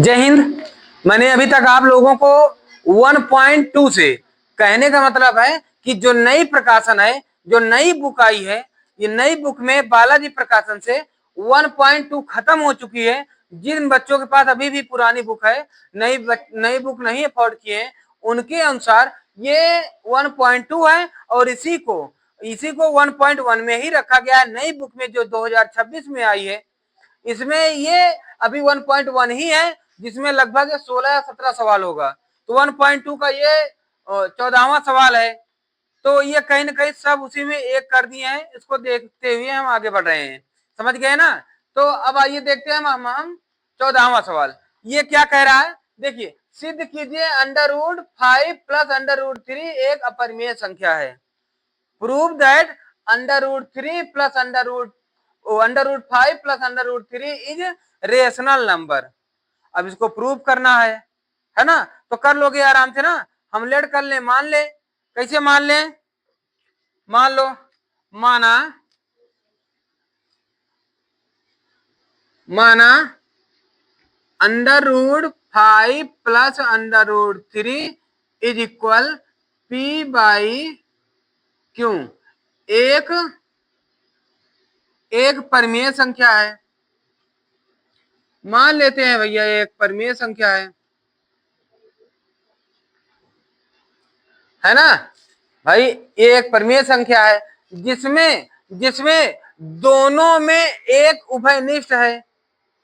जय हिंद। मैंने अभी तक आप लोगों को 1.2 से कहने का मतलब है कि जो नई प्रकाशन है, जो नई बुक आई है, ये नई बुक में बालाजी प्रकाशन से 1.2 खत्म हो चुकी है। जिन बच्चों के पास अभी भी पुरानी बुक है, नई बुक नहीं अफोर्ड किए, उनके अनुसार ये 1.2 है और इसी को 1.1 में ही रखा गया है। नई बुक में जो 2026 में आई है, इसमें ये अभी 1.1 ही है, जिसमें लगभग 16 या 17 सवाल होगा। तो 1.2 का ये 14वां सवाल है। तो ये कहीं ना कहीं सब उसी में एक कर दिए हैं। इसको देखते हुए हम आगे बढ़ रहे हैं, समझ गए ना। तो अब आइए देखते हैं हम 14वां सवाल। ये क्या कह रहा है, देखिए, सिद्ध कीजिए √5 प्लस √3 एक अपरिमेय संख्या है। Prove that √3 plus √5 plus √3 is rational number. अब इसको प्रूव करना है ना। तो कर लोगे आराम से ना, हम लेट कर ले, मान ले। कैसे मान ले? मान लो, माना √5 प्लस √3 इज इक्वल P/Q। एक परिमेय संख्या है। मान लेते हैं भैया एक परिमेय संख्या है ना भाई। ये एक परिमेय संख्या है जिसमें जिसमें दोनों में एक उभयनिष्ठ है।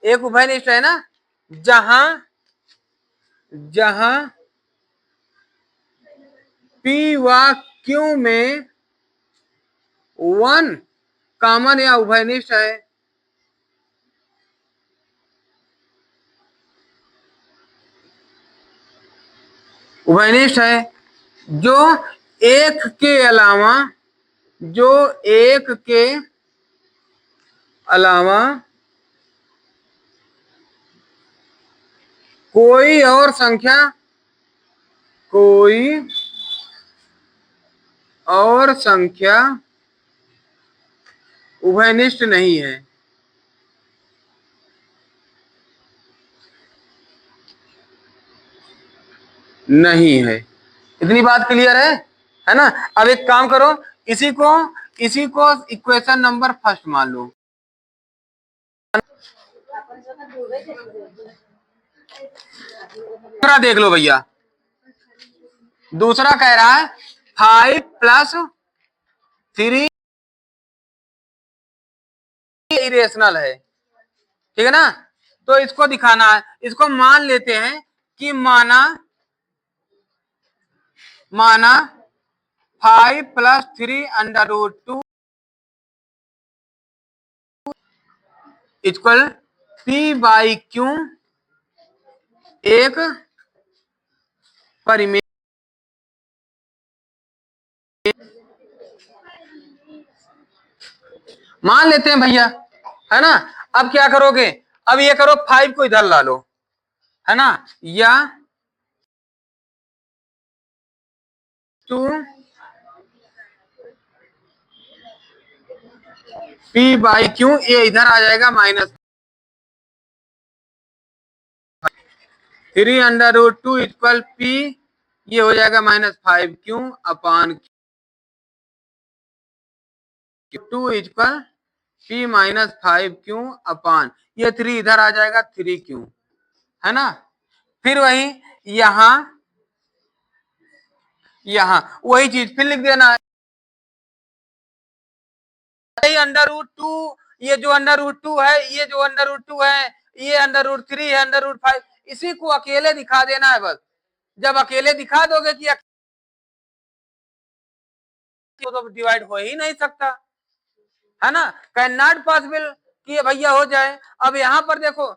एक उभयनिष्ठ है ना, जहां P व Q में 1 कॉमन या उभयनिष्ठ है। उभयनिष्ठ है जो एक के अलावा कोई और संख्या उभयनिष्ठ नहीं है। इतनी बात क्लियर है ना। अब एक काम करो, इसी को इक्वेशन नंबर फर्स्ट मान लो। दूसरा देख लो भैया, दूसरा कह रहा है 5 प्लस 3 इरेशनल है, ठीक है ना। तो इसको दिखाना है। इसको मान लेते हैं कि माना 5 प्लस 3 √2 इक्वल P/Q एक परिमेय। मान लेते हैं भैया, है ना। अब क्या करोगे, अब ये करो 5 को इधर ला लो, है ना, या 2 P/Q, ये इधर आ जाएगा -3 √2 इक्वल P, ये हो जाएगा -5Q अपान 2 इक्वल P -5Q अपान, ये 3 इधर आ जाएगा 3Q, है ना। फिर वही यहां वही चीज फिर लिख देना है। √2, ये जो √2 है, ये जो √2 है, ये √3 है, √5, इसी को अकेले दिखा देना है बस। जब अकेले दिखा दोगे कि तो डिवाइड हो ही नहीं सकता, है ना। कैन नॉट पॉसिबल कि भैया हो जाए। अब यहां पर देखो,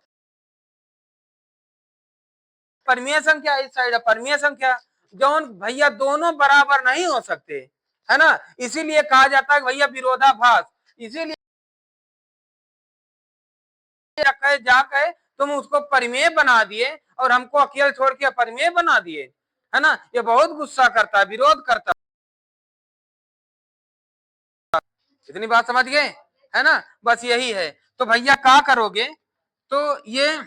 परिमेय संख्या इस साइड है, परिमेय संख्या जौन भैया दोनों बराबर नहीं हो सकते, है ना। इसीलिए कहा जाता है भैया विरोधाभास। इसीलिए जाके तुम उसको परिमेय बना दिए और हमको अकेले छोड़ के परिमेय बना दिए, है ना। ये बहुत गुस्सा करता है, विरोध करता है। इतनी बात समझ गए, है ना। बस यही है। तो भैया क्या करोगे, तो ये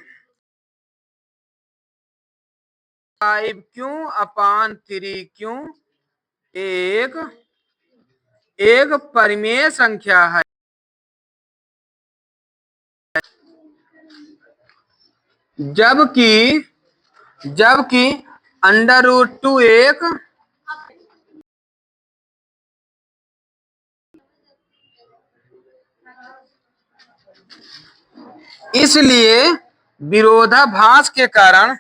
5q/3q एक एक परिमेय संख्या है। जबकि जबकि √2 एक इसलिए विरोधाभास के कारण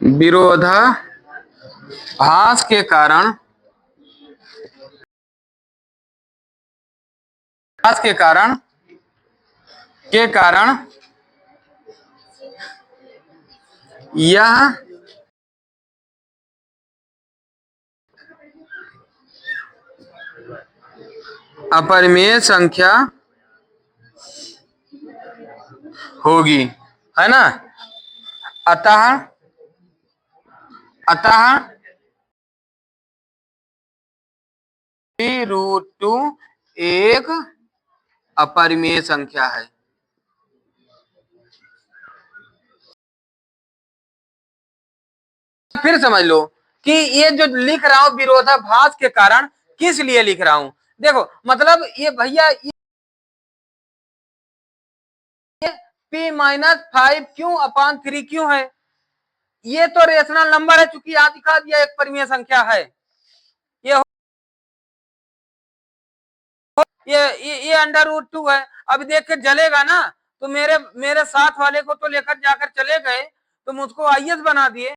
विरोधाभास के कारण यह अपरिमेय संख्या होगी, है ना। अतः √2 एक अपरिमेय संख्या है। फिर समझ लो कि ये जो लिख रहा हूं विरोधाभास के कारण, किस लिए लिख रहा हूं। देखो मतलब ये भैया p-5q/3q है, ये तो रेशनल नंबर है, चूंकि यहां दिखा दिया एक परिमेय संख्या है। ये √2 है। अब देख के जलेगा ना, तो मेरे साथ वाले को तो लेकर जाकर चले गए, तो मुझको आईएएस बना दिए,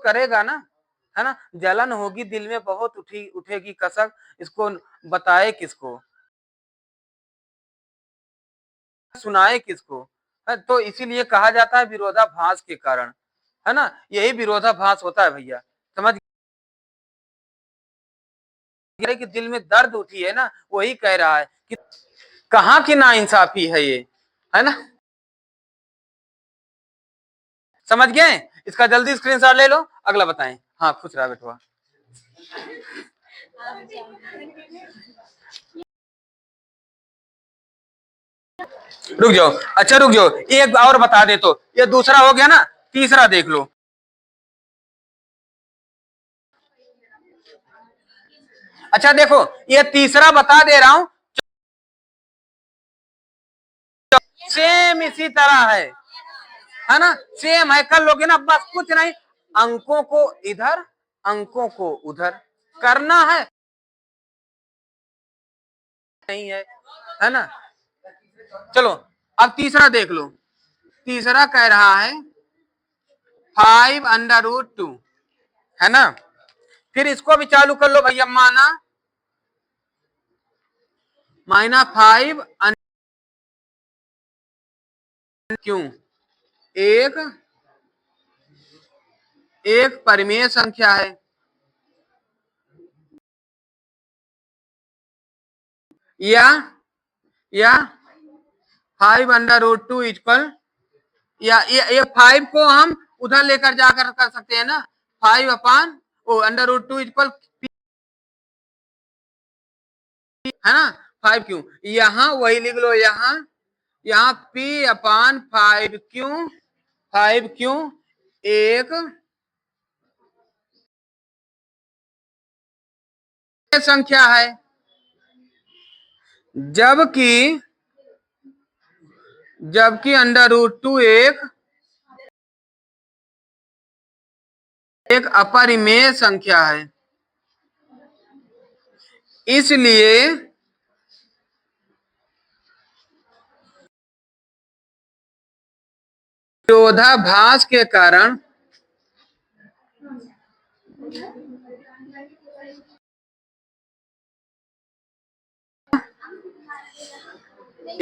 करेगा ना, है ना। जलन होगी दिल में बहुत, उठेगी कसक, इसको बताए किसको, सुनाए किसको, है? तो इसीलिए कहा जाता है विरोधाभास के कारण, है ना। यही विरोधाभास होता है भैया, समझ गए कि दिल में दर्द उठी है ना, वही कह रहा है कि कहाँ की नाइंसाफी है ये, है ना। समझ गए। इसका जल्दी स्क्रीनशॉट ले लो, अगला बताएं। हाँ खुश रहा बेटवा। रुक जाओ, अच्छा रुक जाओ, एक और बता दे, तो ये दूसरा हो गया ना, तीसरा देख लो। अच्छा देखो, ये तीसरा बता दे रहा हूं, सेम इसी तरह है ना, सेम है। कर लोगे ना, बस कुछ नहीं, अंकों को इधर अंकों को उधर करना है, नहीं है ना। चलो अब तीसरा देख लो। तीसरा कह रहा है 5√2, है ना। फिर इसको भी चालू कर लो भैया, -5 क्यों एक एक परिमेय संख्या है, या 5√2 इक्वल, या ये 5 को हम उधर लेकर जाकर कर सकते हैं ना, 5/√2 इक्वल, है ना। 5 क्यों, यहां वही लिख लो, यहाँ p/5 क्यों एक संख्या है, जबकि √2 एक अपरिमेय संख्या है। इसलिए विरोधाभास के कारण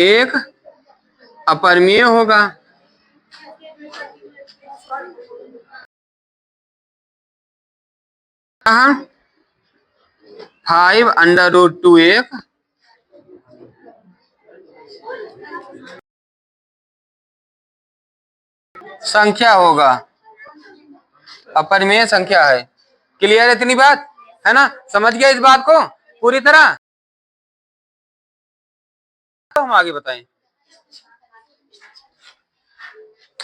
एक अपरिमेय होगा। 5√2 एक संख्या होगा, अपरिमेय संख्या है। क्लियर है इतनी बात। है ना। समझ गया इस बात को पूरी तरह। तो हम आगे बताएं।